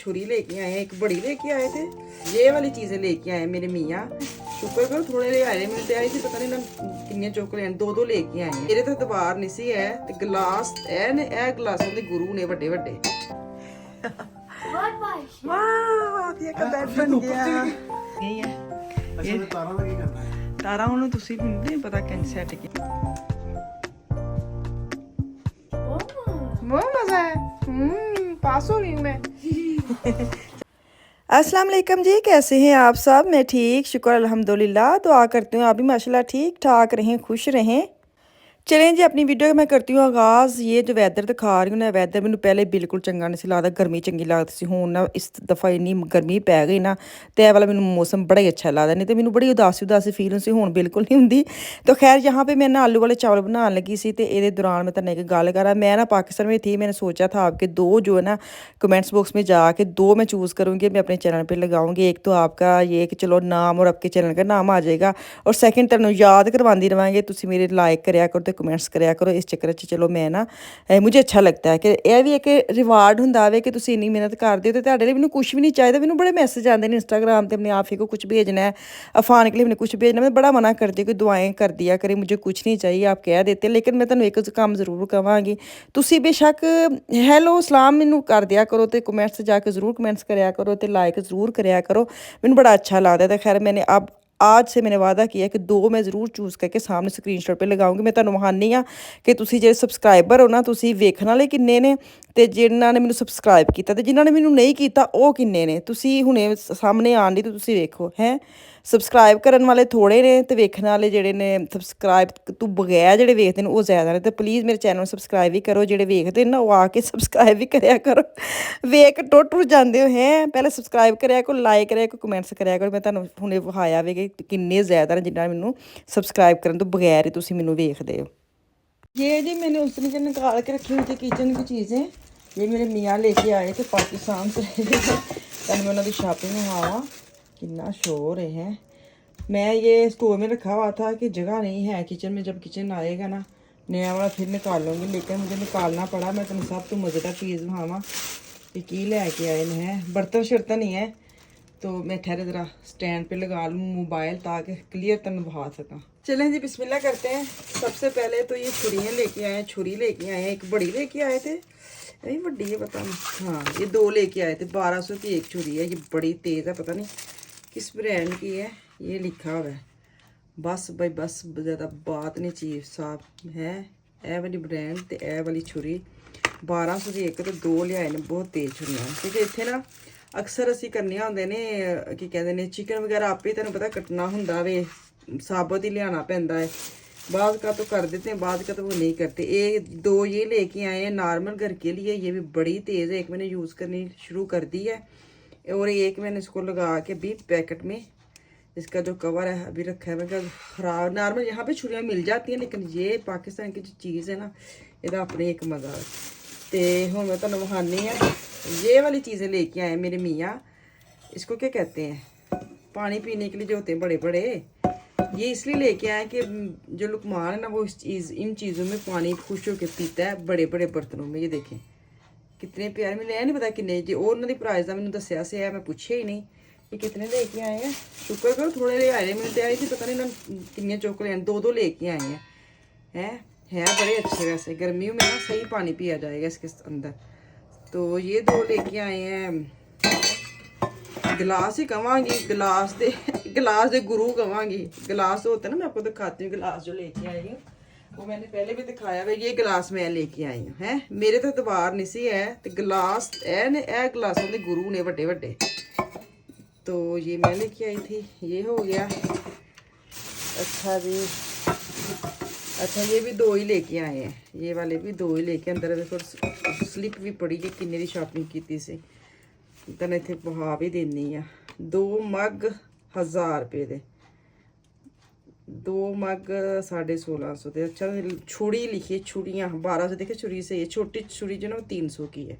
छुरी लेके आए, एक बड़ी लेके आए थे, ये वाली चीजें लेके आए मेरे मियाँ। शुक्र करो थोड़े ले आए, मैंने ते आई थी पता नहीं किन्ने चुक लेन, दो लेके आए मेरे तो दबार नहीं सी है ते गिलास ए गिलासां दे गुरु ने ਵੱਡੇ ਵੱਡੇ। ਵਾਹ ਇਹ ਤਾਂ ਬੈਡ ਬਣ ਗਿਆ। ਇਹ ਹੈ ਅੱਛਾ ਤਾਰਾਂ ਦਾ ਕੀ ਕਰਨਾ ਹੈ? ਤਾਰਾਂ ਉਹਨੂੰ ਤੁਸੀਂ ਨਹੀਂ ਪਤਾ ਕਿੰਜ ਸੈੱਟ ਕੀਤਾ। बहुत मजा है। पास हो गई मैं। अस्सलाम वालेकुम जी, कैसे हैं आप सब? मैं ठीक, शुक्र अल्हम्दुलिल्लाह। दुआ करती हूँ आप भी माशाल्लाह ठीक ठाक रहें, खुश रहें। चलें जी अपनी वीडियो मैं करती हूँ आगाज़। ये जो वैदर दिखा रही हूँ ना, वैदर मैंने पहले बिल्कुल चंगा नहीं लगता, गर्मी चंगी लगती सी। हुण ना इस दफ़ा इन्नी गर्मी पै गई ना ते वाला मैंने मौसम बड़ा ही अच्छा लगता, नहीं तो मैंने बड़ी उदासी फील सी, हुण बिल्कुल नहीं होंदी। तो खैर यहाँ पे मैं ना आलू वाले चावल बनाने लगी सी, तो ये दौरान मैं तेन एक गल करा, मैं ना पाकिस्तान में थी, मैंने सोचा था आपके दो जो है ना कमेंट्स बॉक्स में जाके दो मैं चूज़ करूँगी, मैं अपने चैनल पर लगाऊंगी। एक तो आपका ये कि चलो नाम और आपके चैनल का नाम आ जाएगा, और सैकेंड तुम याद करवाती रहांगे, तुम मेरे लाइक कराया करो तो कमेंट्स कराया करो। इस चक्कर चलो मैं ना मुझे अच्छा लगता है कि यह भी एक रिवार्ड होंदा वे कि तुसीं इन्नी मेहनत करदे हो, तो तुहाडे लिए मैनूं कुछ भी नहीं चाहिए। मैनूं बड़े मैसेज आते हैं इंस्टाग्राम पर, अपने आप ही को कुछ भेजना है, अफान के लिए मैंने कुछ भेजना, मैं बड़ा मना करती हूँ कि दुआएं कर दिया करे, मुझे कुछ नहीं चाहिए, आप कह देते। लेकिन मैं तुहानूं एक काम जरूर कहांगी, तुसीं बेशक हैलो सलाम मैनूं कर दिया करो, तो कमेंट्स जाके जरूर कमेंट्स कराया करो, तो लाइक जरूर कराया करो, मैनूं बड़ा अच्छा लगता है। तो खैर मैंने अब आज से मैंने वादा किया कि दो मैं ज़रूर चूज़ करके सामने स्क्रीनशॉट पे लगाऊंगी। मैं तुहानूं वहानी हाँ कि तुसीं जे सबसक्राइबर हो ना, तुसीं वेखण वाले किन्ने ने, ते जिन्हां ने मैनूं सबसक्राइब किया, ते जिन्हां ने मैनूं नहीं किया वो किन्ने ने, तुसीं हुणे सामने आण दी, तो तुसीं वेखो हैं। सबसक्राइब करन वाले थोड़े ने ते वेखण वाले जेह्ड़े ने सबसक्राइब तू बगैर जेह्ड़े वेखदे न वो ज़्यादा ने। तो प्लीज़ मेरे चैनल सबसक्राइब भी करो, जेह्ड़े वेखदे ना वो आके सबसक्राइब भी करेया करो। वेख टुट जांदे हो हैं, पहले सबसक्राइब करेया करो, लाइक करेया करो, कमेंट्स करेया करो। मैं तुहानूं हुणे विखाया वे कि किन्ने ज़्यादा ने जिन्हां ने मैनूं सबसक्राइब करन तो बगैर ही तुसीं मैनूं वेखदे हो। ये जी मैंने उस दिन निकाल के रखी हुई थी किचन की चीज़ें, ये मेरे मियाँ लेके आए थे पाकिस्तान से। तब मैं उन्होंने शॉपिंग में कितना शोर है। मैं ये स्टोर में रखा हुआ था कि जगह नहीं है किचन में, जब किचन आएगा ना नया वाला फिर निकाल लूँगी, लेकिन मुझे निकालना पड़ा। मैं तुम सब तो मज़ेदार चीज़ वहाँ की लैके आए हैं, बर्तन शर्तन नहीं है, तो मैं ठहरे ज़रा स्टैंड पे लगा लूँ मोबाइल ताकि क्लियर तक बहा सका। चलें जी बिस्मिल्लाह करते हैं। सबसे पहले तो ये छुरियाँ लेके आए हैं, छुरी लेके आए हैं, एक बड़ी लेके आए थे, यही बड़ी है पता नहीं, हाँ ये दो लेके आए थे। 1200 की एक छुरी है, ये बड़ी तेज़ है, पता नहीं किस ब्रांड की है, ये लिखा हुआ है। बस भाई बस ज़्यादा बात नहीं, चीज़ साफ है। ए वाली ब्रांड तो ए वाली छुरी 1200 की एक, तो दो लियाए ने, बहुत तेज़ छुरियाँ। क्योंकि इत्थे ना अक्सर असी करनियां होंदे ने की कहते हैं चिकन वगैरह आपे तुहानूं पता कटना हुंदा वे, साबत ही लियाना पैंदा है। बाद का तो कर देते हैं, बाद का तो वो नहीं करते। एक दो ये लेके आए हैं नॉर्मल घर के लिए, ये भी बड़ी तेज़ है। एक मैंने यूज़ करनी शुरू कर दी है, और एक मैंने इसको लगा के भी पैकेट में, इसका जो कवर है अभी रखा है। मैं क्या ख़राब नॉर्मल यहाँ पे छुरियाँ मिल जाती हैं, लेकिन ये पाकिस्तान की जो चीज़ है ना, इसका अपने एक मज़ा है। तो हूँ मैं तुहानूं विखानी है, ये वाली चीज़ें लेके आए मेरे मियाँ। इसको क्या कहते हैं, पानी पीने के लिए जो होते हैं बड़े बड़े, ये इसलिए लेके आए कि जो लुकमान है ना वो इन चीज़ों में पानी खुश होकर पीता है, बड़े बड़े बर्तनों में। ये देखें कितने प्यारे मिले हैं, नहीं पता किन्ने जी, और उन्होंने प्राइस का मैंने दसिया से है, मैं पूछे ही नहीं ये कितने लेके आए हैं। शुक्र करो थोड़े ले आए, मैंने तो आई थी पता नहीं किन्ने चुक लेन, दो लेके आए हैं। है बड़े अच्छे, वैसे गर्मियों में ना सही पानी पिया जाएगा इसके अंदर। तो ये दो लेके आए हैं, गिलास ही कहांगी, गिलास दे गुरु कहांगी। गिलास होता है ना, मैं आपको दिखाती हूँ गिलास जो लेके आई हूँ, वो मैंने पहले भी दिखाया हुआ। ये गिलास मैं लेके आई हूँ, है मेरे तो दबार नहीं सी है, तो गिलास ए गिलासों के गुरु ने बड़े बड़े, तो ये मैं लेके आई थी। ये हो गया अच्छा जी। अच्छा ये भी दो ही लेके आए हैं, ये वाले भी दो ही लेके, अंदर देखो स्लिप भी पड़ी है किन्ने की शॉपिंग की सी, तने इत्थे बहा भी देनी है। 2 मग 1000 रुपये दे, 2 मग 1650 दे। अच्छा छुरी लिखी है, छुरियाँ 1200 देखिए, छुरी से ये छोटी छुरी जो ना वो 300 की है।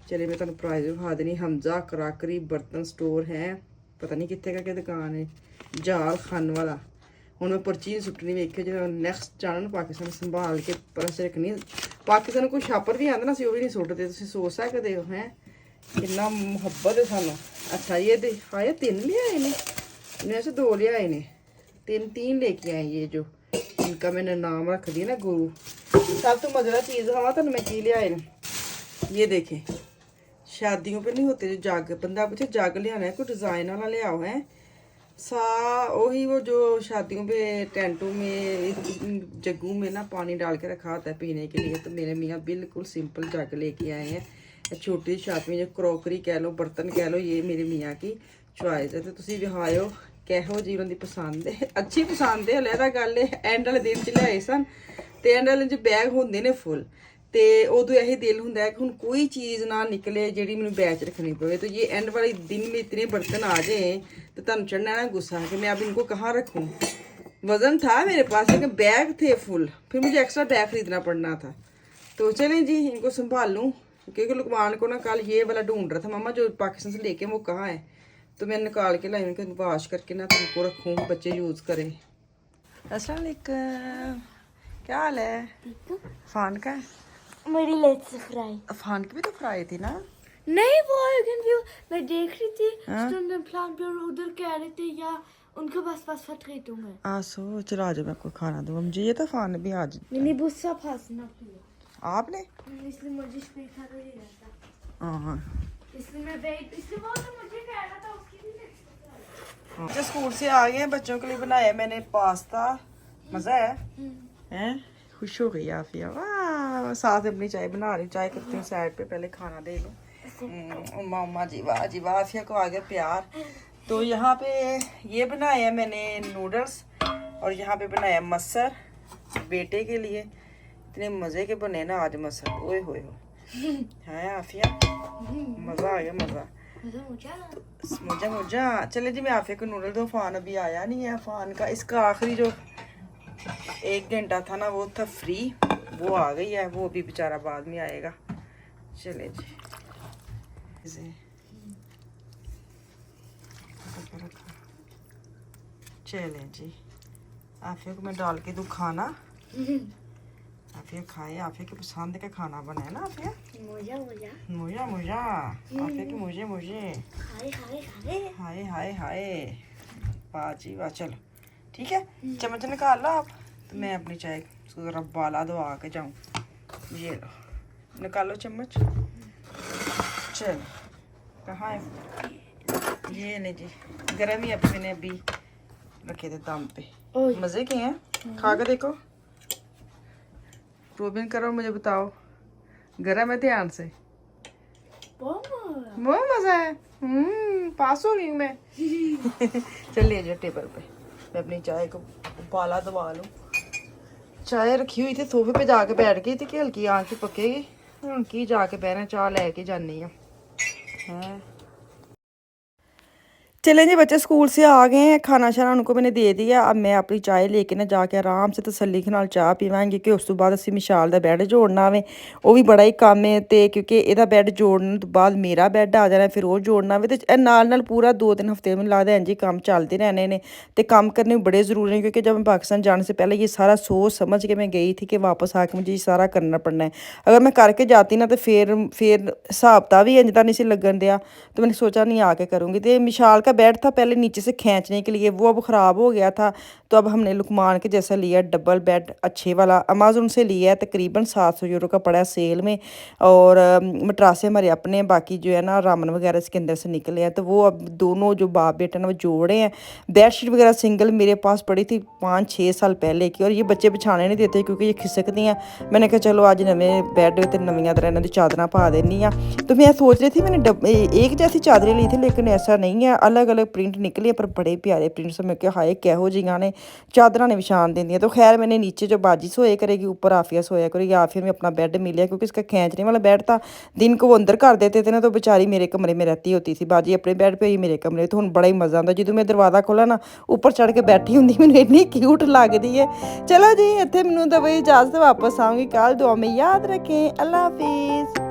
चलिए मैं तुहानूं प्राइस विखा देनी। हमजा कराकरी बर्तन स्टोर है, पता नहीं कितने का क्या दुकान है, जाल खान वाला। हुण मैं पर्ची नहीं सुट्टनी, वेखियो जो नैक्सट जाना पाकिस्तान संभाल के परस रखनी। पाकिस्तान कोई छापर भी आंदा ना, असीं वो भी नहीं सुट्टदे, तुसीं सोच सकदे हो हैं। कितना मुहब्बत है सानू। अच्छा ये दिखाया 3 ले आए ने, इन्हें से 2 ले आए ने, 3 लेके आए ये जो इनका मैंने नाम रख दिया ना गुरु। सब तो मजेदार चीज़ हाँ तो मैं की ले आए ने, ये देखें शादियों पे नहीं होते जो जग, बंदा पूछे जग ले आना है कोई डिज़ाइन वाला ले आओ है वही वो जो शादियों पे टेंटों में जग्गू में ना पानी डाल के रखा होता है पीने के लिए। तो मेरे मियाँ बिल्कुल सिंपल जग लेके आए हैं। छोटी शादी में जो क्रॉकरी कह लो बर्तन कह लो ये मेरे मियाँ की चॉइस है। तो तुम विहायो कहो जी उन्होंने पसंद है, अच्छी पसंद है। अलहदा गल है एंड वाले दिन च लियाए सन तो एंड वाले च बैग होंगे ने फुल, तो उदों यही दिल होंगे कि हूँ कोई चीज़ ना निकले जी मैं बैच रखनी पवे। तो ये एंड वाले दिन में इतने बर्तन आ जाए तो तुम चढ़ना ना गुस्सा कि मैं अब इनको कहाँ रखूँ। वज़न था मेरे पास लेकिन बैग थे फुल, फिर मुझे एक्स्ट्रा बैग खरीदना पड़ना था। तो चलें जी इनको संभाल लूँ क्योंकि लुकमान को ना कल ये वाला ढूंढ रहा था मम्मा जो पाकिस्तान से लेके वो कहाँ है। तो मैं निकाल के लाई उनको वाश करके ना तुमको रखूँ बच्चे यूज़ करें। अस्सलाम वालेकुम, क्या हाल है? फान का मेरी लेट्स फ्राई। फान की भी तो फ्राई थी ना? नहीं वो irgendwie मैं देख रही थी Stundenplan पे और उधर कह रहे थे या उनके पास पास Vertretung है। आसो चलो आज मैं कोई खाना दूँ मुझे। ये तो फान भी आज नहीं बुस्सा फासना किया आपने, इसलिए मुझे स्पीकर नहीं रहता। हाँ इसलिए मैं वेट इसलिए वो तो मुझे कह रहा था उसकी भी बच्चे स्कूल से आ गए हैं, बच्चों के लिए बनाया मैंने पास्ता। मज़ा है हैं? खुश हो गई आफिया, वाह। साथ अपनी चाय बना रही, चाय करती हूँ साइड पे, पहले खाना दे लूँ। मामा जी वाह जी वाह, आफिया को आ गया प्यार। तो यहाँ पे ये बनाया है मैंने नूडल्स और यहाँ पे बनाया मसर बेटे के लिए। इतने मज़े के बने ना आज मसर, ओए होए हो है आफिया, मज़ा आ गया मज़ा। मुझे मुझे चले जी मैं आफिया को नूडल दो। फ़ान अभी आया नहीं है, फ़ान का इसका आखिरी जो 1 घंटा था ना वो था फ्री, वो आ गई है, वो भी बेचारा बाद में आएगा। चले जी चले जी आफिया को मैं डाल के दूँ खाना, आफिया खाए। आफिया के पसंद का खाना बना है ना आफिया, मुझे मुझे मुझे मुझे आफिया की मुझे मुझे हाय हाय हाय हाय हाय हाय वाह जी वाह। चलो ठीक है चम्मच निकाल लो आप, तो मैं अपनी चाय उसको ज़रा बाला दवा के जाऊँ। ये लो निकालो चम्मच। चलो कहाँ है ये? नहीं जी गर्म ही, अभी मैंने अभी रखे थे दम पे। मज़े के हैं, खा के देखो, प्रूविंग करो, मुझे बताओ गर्म है ध्यान से? बहुत मज़ा है। पास हो गई हूँ मैं। चलिए जो टेबल पे मैं अपनी चाय को उबाला दबा लूँ। चाय रखी हुई थी सोफे पे जाके बैठ गई थी कि हल्की आँख पकेगी, हल्की जाके बहना चाह लेके जानी है। चलें जी बच्चे स्कूल से आ गए हैं, खाना शाना उनको मैंने दे दिया। अब मैं अपनी चाय लेके ना जाके आराम से तसल्ली के नाल चाह पीवांगी कि उस तो बाद असीं मिशाल दा बैड जोड़ना वे, वो भी बड़ा ही काम है। तो क्योंकि ਇਹਦਾ बैड जोड़ने तो बाद मेरा बैड आ जाना, फिर वो जोड़ना वे, तो नाल पूरा 2-3 हफ्ते में लगता है जी काम चलते रहने ने। तो काम करने बड़े ज़रूरी हैं क्योंकि जब मैं पाकिस्तान जाने से पहले ये सारा सोच समझ के मैं गई थी कि वापस आके मुझे ये सारा करना पड़ना है। अगर मैं करके जाती ना तो फिर हिसाब किताब भी इंजदा नहीं सी लगन दिया। तो मैंने सोचा नहीं आके करूँगी। तो विशाल का बेड था पहले नीचे से खींचने के लिए, वो अब ख़राब हो गया था। तो अब हमने लुकमान के जैसा लिया डबल बेड अच्छे वाला, अमेज़न से लिया है, तकरीबन 700 यूरो का पड़ा है सेल में। और मटरासे हमारे अपने, बाकी जो है ना रामन वगैरह इसके अंदर से निकले हैं। तो वो अब दोनों जो बाप बेटे ना वो जोड़े हैं। बेडशीट वगैरह सिंगल मेरे पास पड़ी थी 5-6 साल पहले की, और ये बच्चे बिछाने नहीं देते क्योंकि ये खिसकती हैं। मैंने कहा चलो आज नवे बैड तो नवियाँ तरह इन्हों की चादर पा देनी। तो मैं सोच रही थी मैंने एक जैसी चादरें ली थी, लेकिन ऐसा नहीं है, अलग अलग प्रिंट निकले पर बड़े प्यारे प्रिंट्स। मैं क्या हाय कहो जियां ने चादर ने विछान देंगी। तो खैर मैंने नीचे जो बाजी सोए करेगी, ऊपर आफिया सोया करेगी। आफिया में अपना बेड मिल गया क्योंकि इसका खींचने वाला बेड था, दिन को वो अंदर कर देते थे ना, तो बेचारी मेरे कमरे में रहती होती थी। बाजी अपने बेड पे ही मेरे कमरे। तो हूँ बड़ा ही मज़ा आता जो मैं दरवाज़ा खोला ना, ऊपर चढ़ के बैठी होंगी, मैंने इन्नी क्यूट लगती है। चलो जी इतने मैनू तो भाई इजाज़त, वापस आऊँगी कल। दुआ में याद रखें। अल्लाह हाफिज़।